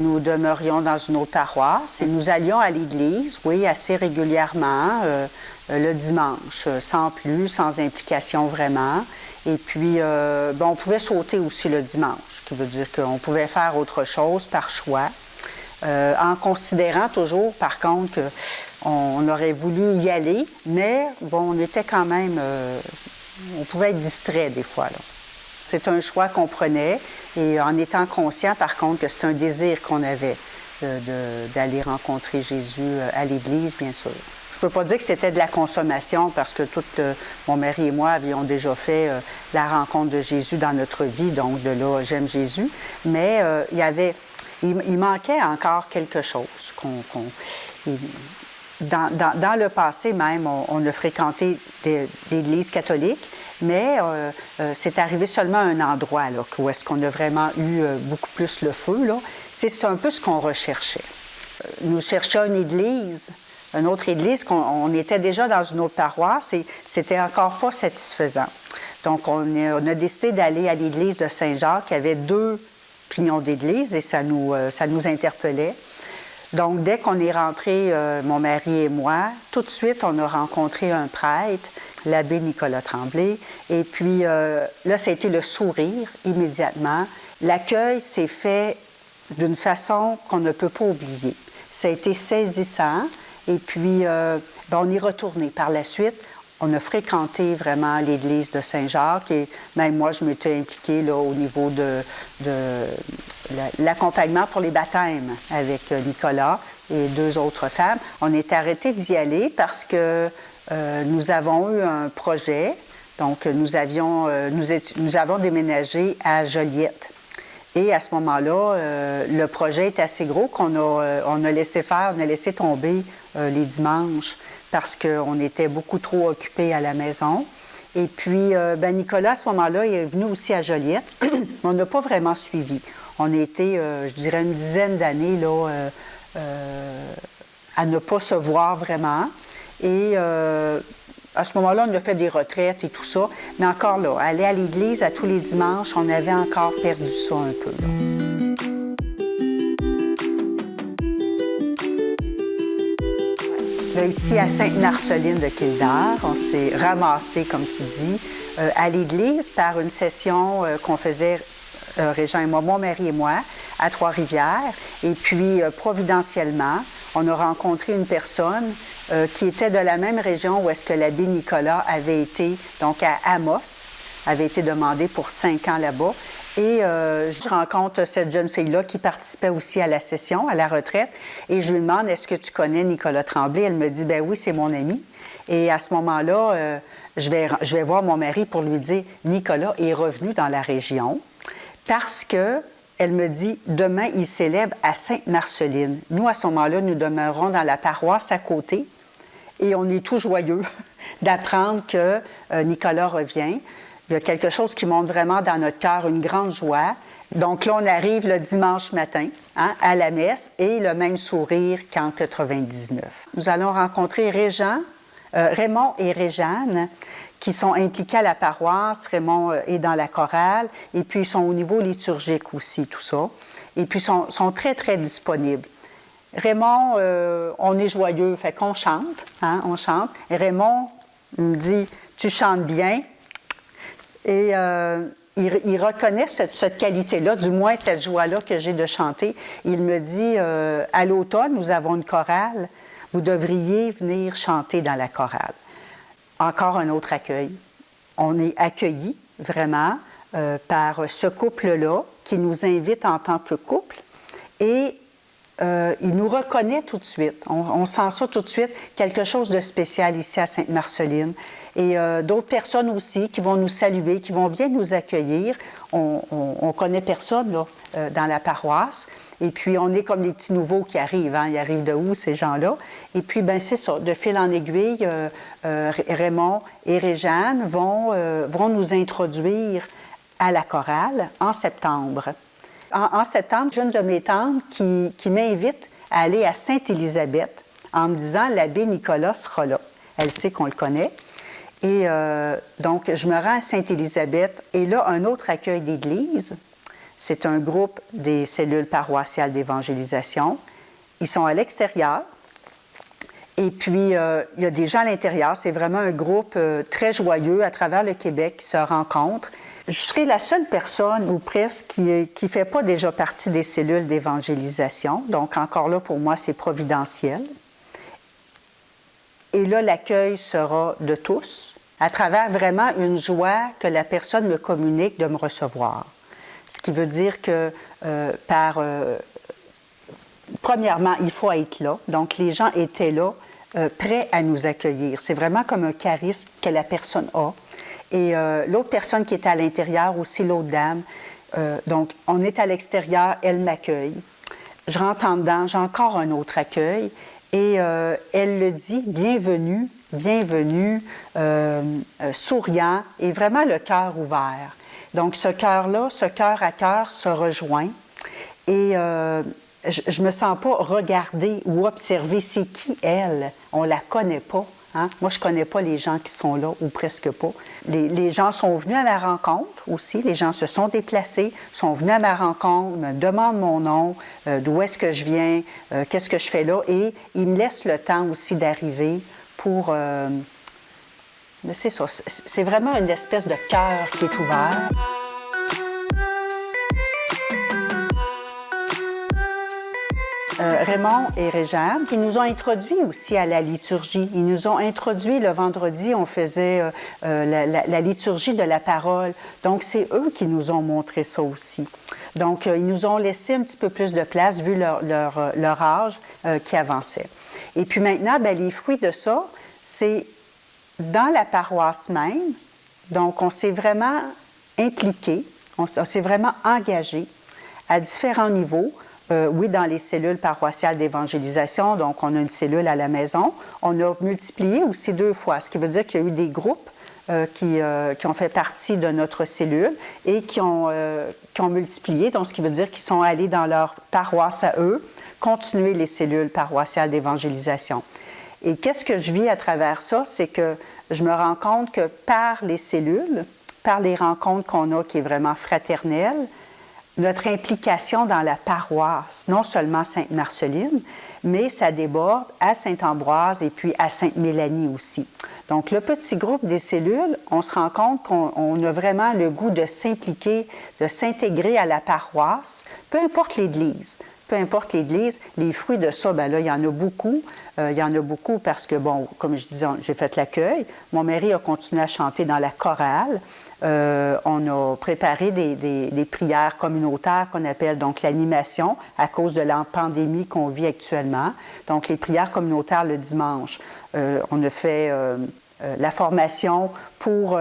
Nous demeurions dans une autre paroisse et nous allions à l'église, oui, assez régulièrement, le dimanche, sans plus, sans implication vraiment. Et puis, on pouvait sauter aussi le dimanche, ce qui veut dire qu'on pouvait faire autre chose par choix, en considérant toujours, par contre, qu'on aurait voulu y aller, mais bon, on était quand même, on pouvait être distrait des fois, là. C'est un choix qu'on prenait et en étant conscient, par contre, que c'est un désir qu'on avait d'aller rencontrer Jésus à l'Église, bien sûr. Je ne peux pas dire que c'était de la consommation parce que mon mari et moi avions déjà fait la rencontre de Jésus dans notre vie, donc de là, j'aime Jésus. Mais il manquait encore quelque chose. Dans le passé même, on a fréquenté l'Église catholique, mais c'est arrivé seulement à un endroit là, où est-ce qu'on a vraiment eu beaucoup plus le feu. Là. C'est un peu ce qu'on recherchait. Nous cherchions une autre église, on était déjà dans une autre paroisse et c'était encore pas satisfaisant. Donc, on a décidé d'aller à l'église de Saint-Jacques, qui avait 2 pignons d'église et ça nous interpellait. Donc, dès qu'on est rentrés, mon mari et moi, tout de suite, on a rencontré un prêtre, l'abbé Nicolas Tremblay. Et puis, là, ça a été le sourire immédiatement. L'accueil s'est fait d'une façon qu'on ne peut pas oublier. Ça a été saisissant. Et puis, on y est retourné par la suite. On a fréquenté vraiment l'église de Saint-Jacques et même moi, je m'étais impliquée là, au niveau de l'accompagnement pour les baptêmes avec Nicolas et 2 autres femmes. On est arrêté d'y aller parce que nous avons eu un projet. Donc, nous avons déménagé à Joliette. Et à ce moment-là, le projet est assez gros qu'on a laissé faire, on a laissé tomber les dimanches parce qu'on était beaucoup trop occupés à la maison. Et puis, Nicolas, à ce moment-là, il est venu aussi à Joliette. On n'a pas vraiment suivi. On a été, je dirais, une dizaine d'années là, à ne pas se voir vraiment. Et à ce moment-là, on a fait des retraites et tout ça. Mais encore là, aller à l'église à tous les dimanches, on avait encore perdu ça un peu. Là. Là, ici, à Sainte-Marceline de Kildare, on s'est ramassé, comme tu dis, à l'église par une session qu'on faisait, Régent et moi, mon mari et moi, à Trois-Rivières. Et puis, providentiellement, on a rencontré une personne qui était de la même région où est-ce que l'abbé Nicolas avait été, donc à Amos, avait été demandé pour 5 ans là-bas. Et je rencontre cette jeune fille-là qui participait aussi à la session, à la retraite, et je lui demande, est-ce que tu connais Nicolas Tremblay? Elle me dit, ben oui, c'est mon ami. Et à ce moment-là, je vais voir mon mari pour lui dire, Nicolas est revenu dans la région parce que elle me dit, demain, il célèbre à Sainte-Marceline. Nous, à ce moment-là, nous demeurons dans la paroisse à côté et on est tout joyeux d'apprendre que Nicolas revient. Il y a quelque chose qui monte vraiment dans notre cœur, une grande joie. Donc là, on arrive le dimanche matin à la messe et le même sourire qu'en 99. Nous allons rencontrer Raymond et Réjeanne, qui sont impliqués à la paroisse. Raymond est dans la chorale, et puis ils sont au niveau liturgique aussi, tout ça. Et puis ils sont très, très disponibles. Raymond, on est joyeux, fait qu'on chante, on chante. Et Raymond me dit, tu chantes bien. Et il reconnaît cette qualité-là, du moins cette joie-là que j'ai de chanter. Il me dit, à l'automne, nous avons une chorale, vous devriez venir chanter dans la chorale. Encore un autre accueil. On est accueillis vraiment par ce couple-là qui nous invite en tant que couple et il nous reconnaît tout de suite. On sent ça tout de suite, quelque chose de spécial ici à Sainte-Marceline. Et d'autres personnes aussi qui vont nous saluer, qui vont bien nous accueillir. On connaît personne là, dans la paroisse. Et puis, on est comme les petits nouveaux qui arrivent. Ils arrivent de où, ces gens-là? Et puis, c'est ça. De fil en aiguille, Raymond et Réjeanne vont nous introduire à la chorale en septembre. En septembre, j'ai une de mes tantes qui m'invite à aller à Sainte-Élisabeth en me disant « l'abbé Nicolas sera là ». Elle sait qu'on le connaît. Et donc, je me rends à Sainte-Élisabeth. Et là, un autre accueil d'église. C'est un groupe des cellules paroissiales d'évangélisation. Ils sont à l'extérieur. Et puis, il y a des gens à l'intérieur. C'est vraiment un groupe très joyeux à travers le Québec qui se rencontrent. Je serai la seule personne, ou presque, qui ne fait pas déjà partie des cellules d'évangélisation. Donc, encore là, pour moi, c'est providentiel. Et là, l'accueil sera de tous, à travers vraiment une joie que la personne me communique de me recevoir. Ce qui veut dire que, premièrement, il faut être là. Donc, les gens étaient là, prêts à nous accueillir. C'est vraiment comme un charisme que la personne a. Et l'autre personne qui était à l'intérieur, aussi l'autre dame, donc, on est à l'extérieur, elle m'accueille. Je rentre en dedans, j'ai encore un autre accueil. Et elle le dit, bienvenue, bienvenue, souriant, et vraiment le cœur ouvert. Donc, ce cœur-là, ce cœur à cœur se rejoint. Et je ne me sens pas regardée ou observée. C'est qui elle? On ne la connaît pas. Hein? Moi, je ne connais pas les gens qui sont là, ou presque pas. Les gens sont venus à ma rencontre aussi. Les gens se sont déplacés, sont venus à ma rencontre, me demandent mon nom, d'où est-ce que je viens, qu'est-ce que je fais là. Et ils me laissent le temps aussi d'arriver pour... Mais c'est ça, c'est vraiment une espèce de cœur qui est ouvert. Raymond et Réjeanne, qui nous ont introduits aussi à la liturgie. Ils nous ont introduits le vendredi, on faisait la liturgie de la parole. Donc, c'est eux qui nous ont montré ça aussi. Donc, ils nous ont laissé un petit peu plus de place, vu leur âge qui avançait. Et puis maintenant, bien, les fruits de ça, c'est dans la paroisse même. Donc, on s'est vraiment impliqué, on s'est vraiment engagé à différents niveaux. Oui, dans les cellules paroissiales d'évangélisation, donc on a une cellule à la maison. On a multiplié aussi 2 fois, ce qui veut dire qu'il y a eu des groupes qui ont fait partie de notre cellule et qui ont multiplié, donc ce qui veut dire qu'ils sont allés dans leur paroisse à eux, continuer les cellules paroissiales d'évangélisation. Et qu'est-ce que je vis à travers ça? C'est que je me rends compte que par les cellules, par les rencontres qu'on a qui est vraiment fraternelle, notre implication dans la paroisse, non seulement Sainte-Marceline, mais ça déborde à Saint-Ambroise et puis à Sainte-Mélanie aussi. Donc, le petit groupe des cellules, on se rend compte qu'on a vraiment le goût de s'impliquer, de s'intégrer à la paroisse, peu importe l'Église. Peu importe l'Église, les fruits de ça, bien là, il y en a beaucoup. Il y en a beaucoup parce que, bon, comme je disais, j'ai fait l'accueil. Mon mari a continué à chanter dans la chorale. On a préparé des prières communautaires qu'on appelle donc l'animation à cause de la pandémie qu'on vit actuellement. Donc, les prières communautaires le dimanche. On a fait la formation pour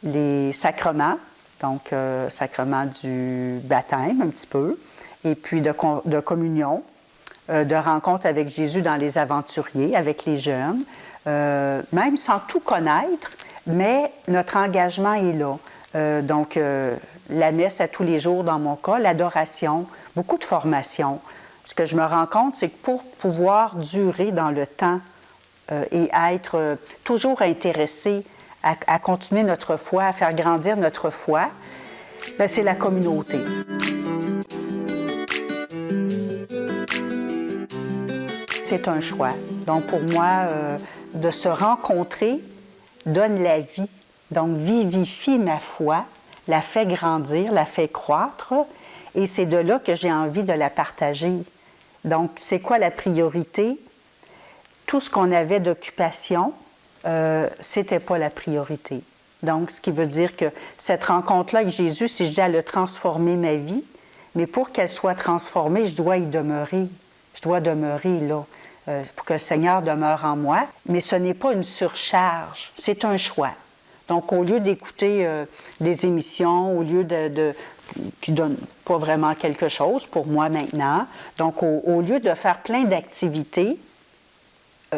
les sacrements, donc sacrement du baptême un petit peu, et puis de communion, de rencontre avec Jésus dans les aventuriers, avec les jeunes, même sans tout connaître, mais notre engagement est là. Donc, la messe à tous les jours dans mon cas, l'adoration, beaucoup de formation. Ce que je me rends compte, c'est que pour pouvoir durer dans le temps et être toujours intéressé à continuer notre foi, à faire grandir notre foi, bien, c'est la communauté. C'est un choix. Donc, pour moi, de se rencontrer donne la vie. Donc, vivifie ma foi, la fait grandir, la fait croître. Et c'est de là que j'ai envie de la partager. Donc, c'est quoi la priorité? Tout ce qu'on avait d'occupation, c'était pas la priorité. Donc, ce qui veut dire que cette rencontre-là avec Jésus, si je dis elle a transformé ma vie, mais pour qu'elle soit transformée, je dois y demeurer. Je dois demeurer là, pour que le Seigneur demeure en moi. Mais ce n'est pas une surcharge, c'est un choix. Donc, au lieu d'écouter des émissions, au lieu qui ne donnent pas vraiment quelque chose pour moi maintenant, donc au lieu de faire plein d'activités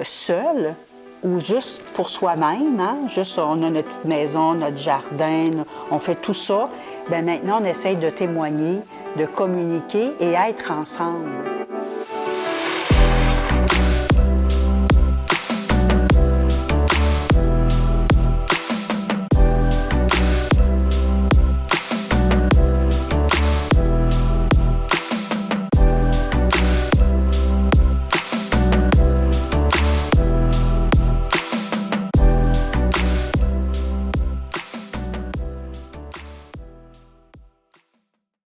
seul ou juste pour soi-même, hein, juste on a notre petite maison, notre jardin, on fait tout ça, bien maintenant on essaye de témoigner, de communiquer et être ensemble.